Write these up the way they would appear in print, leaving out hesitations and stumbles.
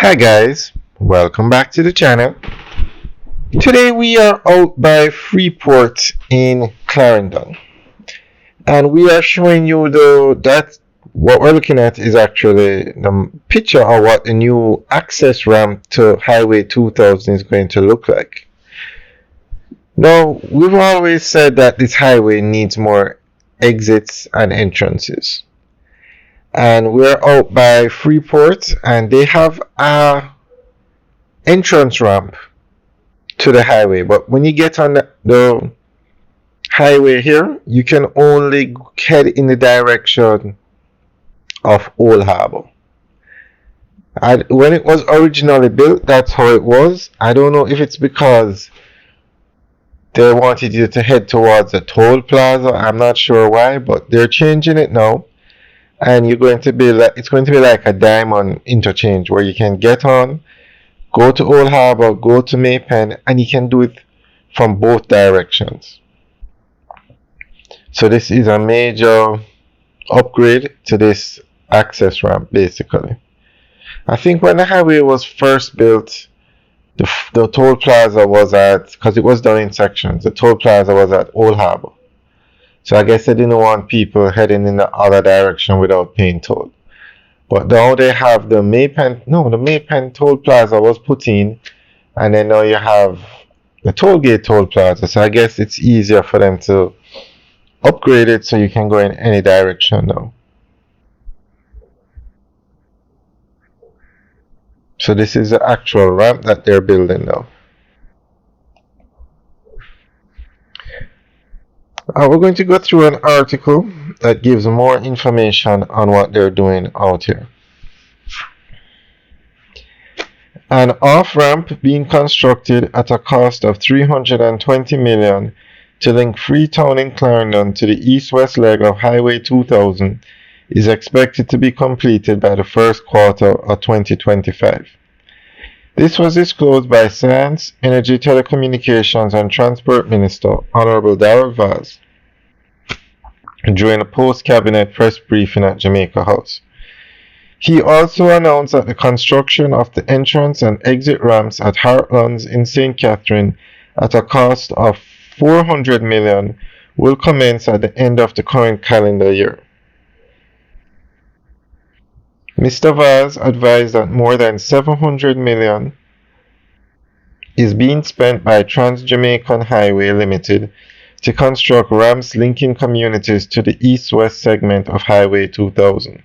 Hi guys, welcome back to the channel. Today we are out by Freeport in Clarendon, and we are showing you that what we're looking at is actually the picture of what the new access ramp to Highway 2000 is going to look like. Now, we've always said that this highway needs more exits and entrances, and we're out by Freeport, and they have a entrance ramp to the highway, but when you get on the highway here, you can only head in the direction of Old Harbor. When it was originally built, that's how it was. I don't know if it's because they wanted you to head towards the toll plaza. I'm not sure why, but they're changing it now, and it's going to be like a diamond interchange where you can get on, go to Old Harbor, go to Maypen, and you can do it from both directions. So this is a major upgrade to this access ramp, basically. I think when the highway was first built, the toll plaza was because it was done in sections, the toll plaza was at Old Harbor. So I guess they didn't want people heading in the other direction without paying toll. But now they have the Maypen toll plaza was put in, and then now you have the toll gate toll plaza. So I guess it's easier for them to upgrade it so you can go in any direction now. So this is the actual ramp that they're building now. We're going to go through an article that gives more information on what they're doing out here. An off-ramp being constructed at a cost of $320 million to link Freetown in Clarendon to the east-west leg of Highway 2000 is expected to be completed by the first quarter of 2025. This was disclosed by Science, Energy, Telecommunications and Transport Minister Honorable Darrell Vaz during a post-cabinet press briefing at Jamaica House. He also announced that the construction of the entrance and exit ramps at Heartlands in St. Catherine at a cost of $400 million will commence at the end of the current calendar year. Mr. Vaz advised that more than $700 million is being spent by Trans-Jamaican Highway Limited to construct ramps linking communities to the east-west segment of Highway 2000.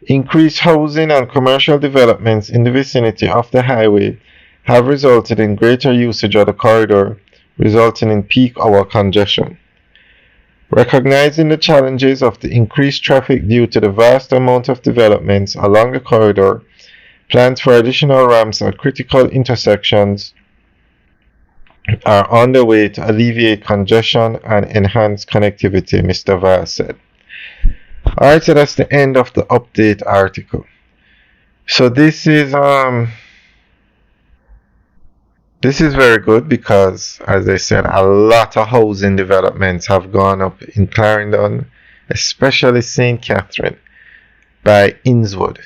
Increased housing and commercial developments in the vicinity of the highway have resulted in greater usage of the corridor, resulting in peak hour congestion. Recognizing the challenges of the increased traffic due to the vast amount of developments along the corridor, plans for additional ramps at critical intersections are on the way to alleviate congestion and enhance connectivity, Mr. Vaz said. Alright, so that's the end of the update article. So this is very good because, as I said, a lot of housing developments have gone up in Clarendon, especially St. Catherine by Innswood.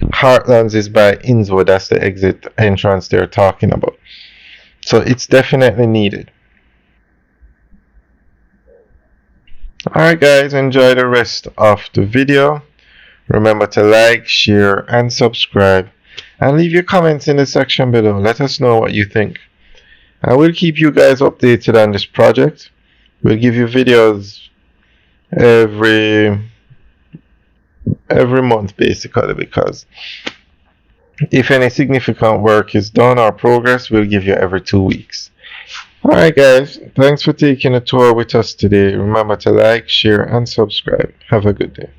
Heartlands is by Innswood, that's the exit entrance they're talking about. So it's definitely needed. Alright guys, enjoy the rest of the video. Remember to like, share and subscribe. And leave your comments in the section below. Let us know what you think. I will keep you guys updated on this project. We'll give you videos every month basically, because if any significant work is done or progress, we'll give you every 2 weeks. Alright guys, thanks for taking a tour with us today. Remember to like, share and subscribe. Have a good day.